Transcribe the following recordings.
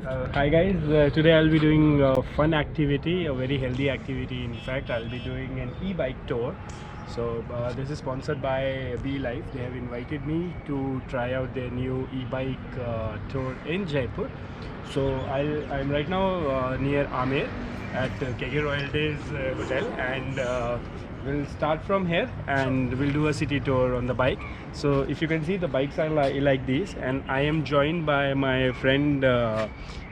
Hi guys, today I'll be doing a fun activity, a very healthy activity. In fact, I'll be doing an e-bike tour. So this is sponsored by Be Life. They have invited me to try out their new e-bike tour in Jaipur. So I'm right now near Amer at KK Royal Days Hotel, and we'll start from here and we'll do a city tour on the bike. So if you can see, the bikes are like these, and I am joined by my friend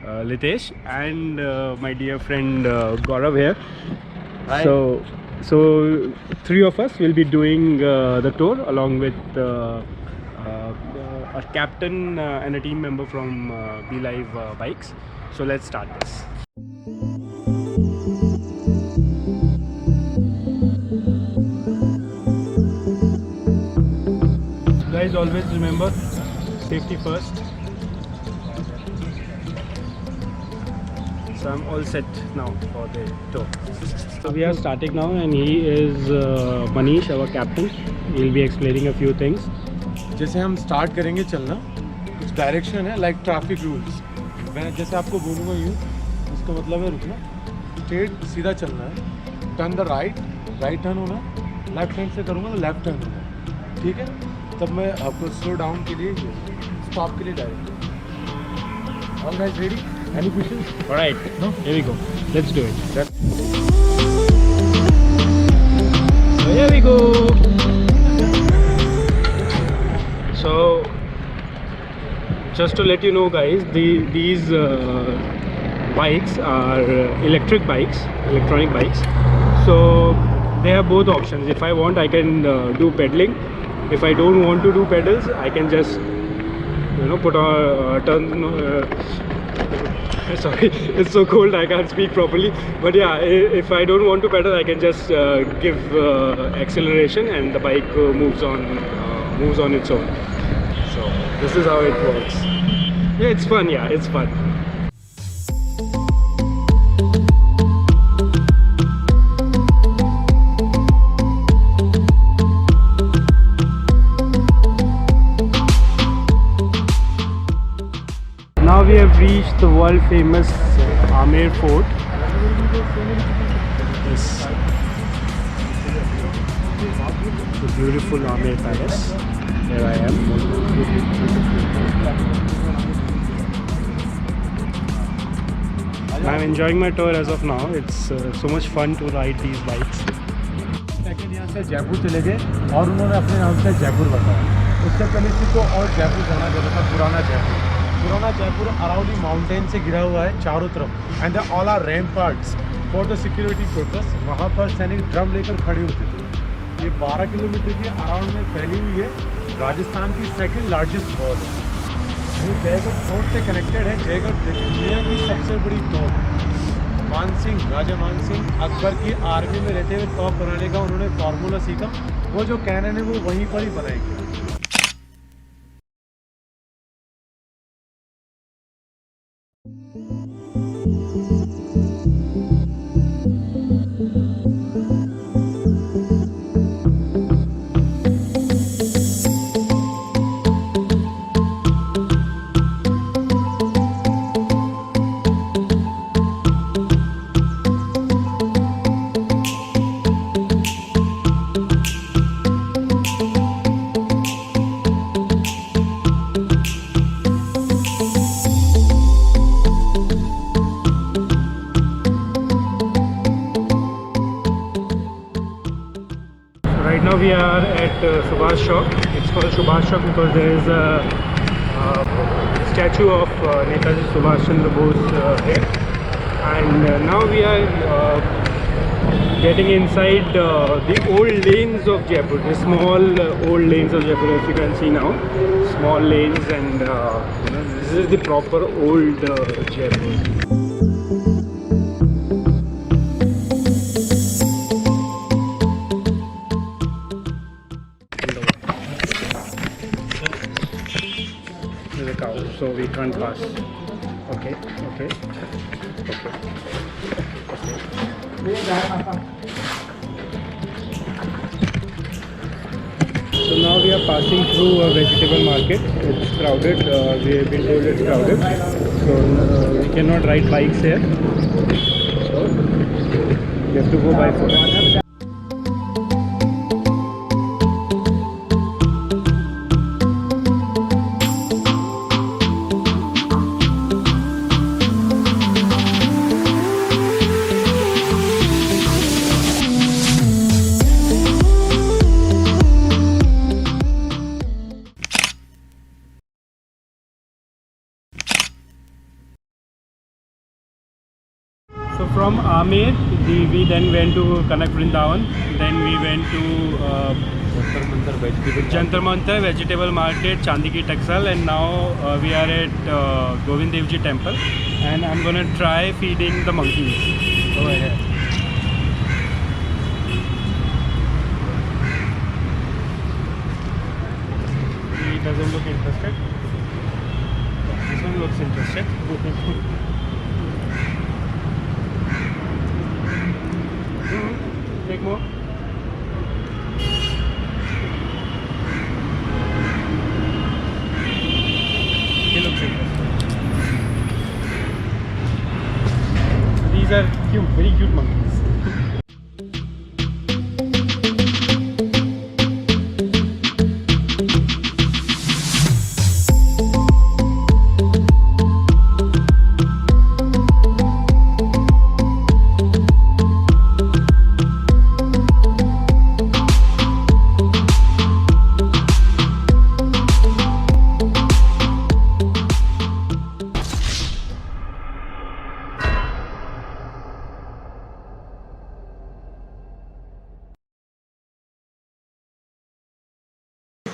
Litesh and my dear friend Gaurav here. Hi. So three of us will be doing the tour along with a captain and a team member from Be Live Bikes. So let's start this. Guys, always remember safety first. So I'm all set now for the tour. So we are starting now, and he is Manish, our captain. He'll be explaining a few things. जैसे हम start करेंगे चलना, कुछ direction है like traffic rules. मैं जैसे आपको बोलूँगा यूँ, इसका मतलब है रुकना, स्ट्रेट सीधा चलना है, टर्न द राइट टर्न होना, लेफ्ट हैंड से करूँगा तो लेफ्ट टर्न होना, ठीक है. तब मैं आपको स्लो डाउन के लिए, स्टॉप के लिए direct. All guys ready? Any questions? Alright, No? here we go. Let's do it. So here we go. So just to let you know guys, these bikes are electric bikes, electronic bikes. So they have both options. If I want, I can do pedaling. If I don't want to do pedals, I can just put on turn. Sorry, it's so cold I can't speak properly. But yeah, if I don't want to pedal, I can just give acceleration, and the bike moves on its own. So this is how it works. Yeah, it's fun. Yeah, it's fun. Now we have reached the world famous Amer Fort. This the beautiful Amer Palace. Here I am. I'm enjoying my tour as of now. It's so much fun to ride these bikes. Second यहाँ से जयपुर चले गए और उन्होंने अपने नाम से जयपुर बताया. उससे पहले किसी को और जयपुर जाना जाता था, पुराना जयपुर अराउंड दी माउंटेन से घिरा हुआ है चारों तरफ, and all are ramparts for the security purpose. वहाँ पर सैनिक ड्रम लेकर खड़े होते थे. ये 12 किलोमीटर के अराउंड में फैली हुई है. राजस्थान की सेकंड लार्जेस्ट फॉल है. ये जयगढ़ फोर्ट से कनेक्टेड है. जयगढ़ दुनिया की सबसे बड़ी तोप. राजा मान सिंह अकबर की आर्मी में रहते हुए तोप बनाने का उन्होंने फार्मूला सीखा. वो जो कैनन है वो वहीं पर ही बनाई. Right now we are at Subhash Chowk. It's called Subhash Chowk because there is a statue of Netaji Subhash Chandra Bose here. And now we are getting inside the old lanes of Jaipur, the small old lanes of Jaipur, if you can see now. Small lanes, and this is the proper old Jaipur. There's a cow, so we can't pass. Okay. So now we are passing through a vegetable market. It's crowded. We have been told it's crowded. So we cannot ride bikes here. So we have to go by foot. So from Amer, we then went to Kanak Vrindavan. Then we went to Jantar Mantar Vegetable Market, Chandiki Taxal, and now we are at Govind Dev Ji Temple. And I'm gonna try feeding the monkeys over here. He doesn't look interested. This one looks interested. Take more. He looks interested. These are cute, very cute monkeys.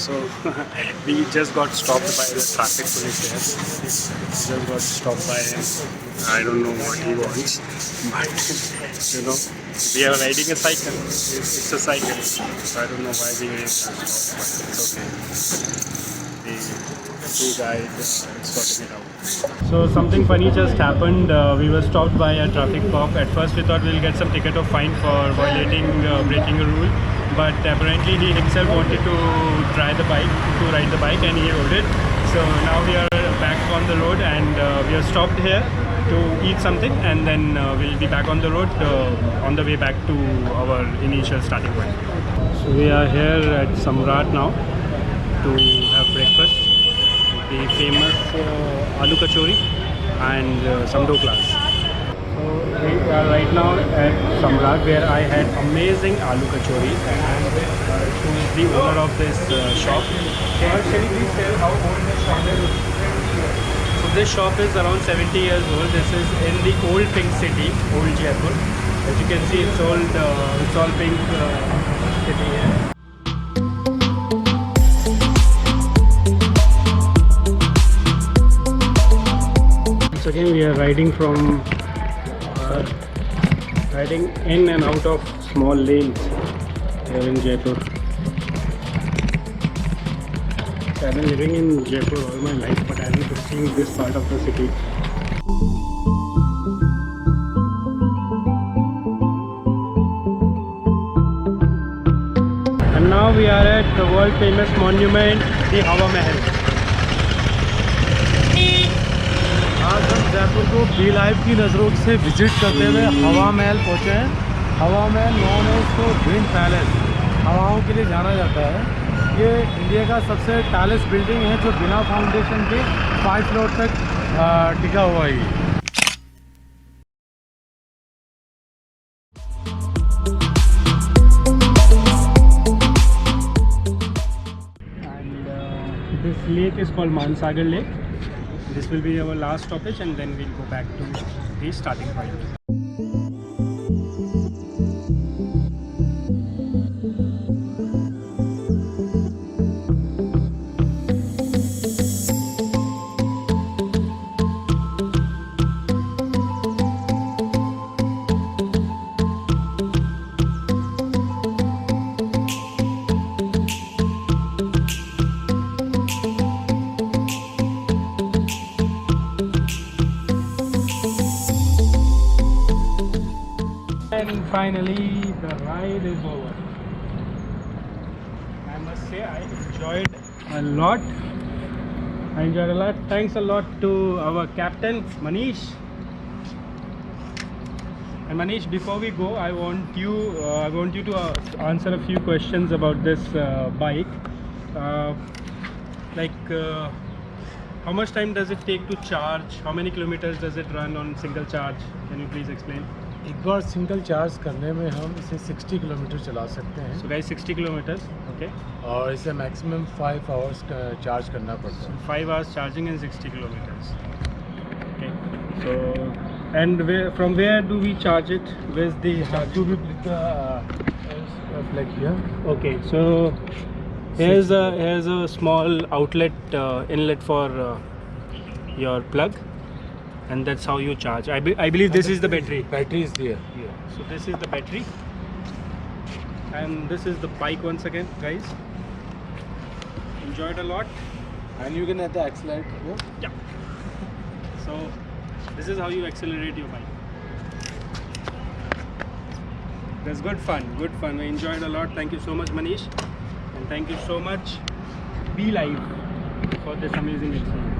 So we just got stopped by the traffic police here. Just got stopped by him. I don't know what he wants, but you know, we are riding a cycle. It's a cycle. So I don't know why we are stopped, but it's okay. The two guys sorting it out. So something funny just happened. We were stopped by a traffic cop. At first we thought we'll get some ticket or fine for violating, breaking a rule. But apparently he himself wanted to ride the bike, and he rode it. So now we are back on the road, and we are stopped here to eat something, and then we'll be back on the road on the way back to our initial starting point. So we are here at Samrat now to have breakfast. The famous aloo kachori and some doklas. So we are right now at Samrat, where I had amazing aloo kachori, and who is the owner of this shop. Can you please tell how old this shop is? So this shop is around 70 years old. This is in the old Pink City, old Jaipur. As you can see, it's all pink city here. Once again, we are riding in and out of small lanes here in Jaipur. I've been living in Jaipur all my life, but I haven't seen this part of the city. And now we are at the world famous monument, the Hawa Mahal. आज हम जयपुर को B life की नज़रों से visit करते हुए हवा महल पहुँचे हैं। हवा महल नॉन है इसको विंड पैलेस, हवाओं के लिए जाना जाता है। ये इंडिया का सबसे टॉलेस्ट बिल्डिंग है जो बिना फाउंडेशन के 5 फ्लोर तक टिका हुआ है। And this lake is called Mansagar Lake. This will be our last stoppage, and then we'll go back to the starting point. And finally, the ride is over. I must say I enjoyed a lot. I enjoyed a lot. Thanks a lot to our captain Manish. And Manish, before we go, I want you to answer a few questions about this bike. How much time does it take to charge? How many kilometers does it run on single charge? Can you please explain? एक बार single charge करने में हम इसे 60 kilometre चला सकते हैं So guys, 60 kilometers. Okay. और इसे मैक्सिमम 5 आवर्स का चार्ज करना पड़ता है 5 hours charging and 60 kilometers. Okay. So, and from where do we charge it? Where's the have to be with the like here. Okay, so here's a small outlet inlet for your plug, and that's how you charge. I believe this is the battery. Battery is there. Yeah. So this is the battery, and this is the bike once again, guys. Enjoyed a lot. And you can add the accelerator here. Yeah. So this is how you accelerate your bike. That's good fun. Good fun. We enjoyed a lot. Thank you so much, Manish, and thank you so much, Be Live, for this amazing experience.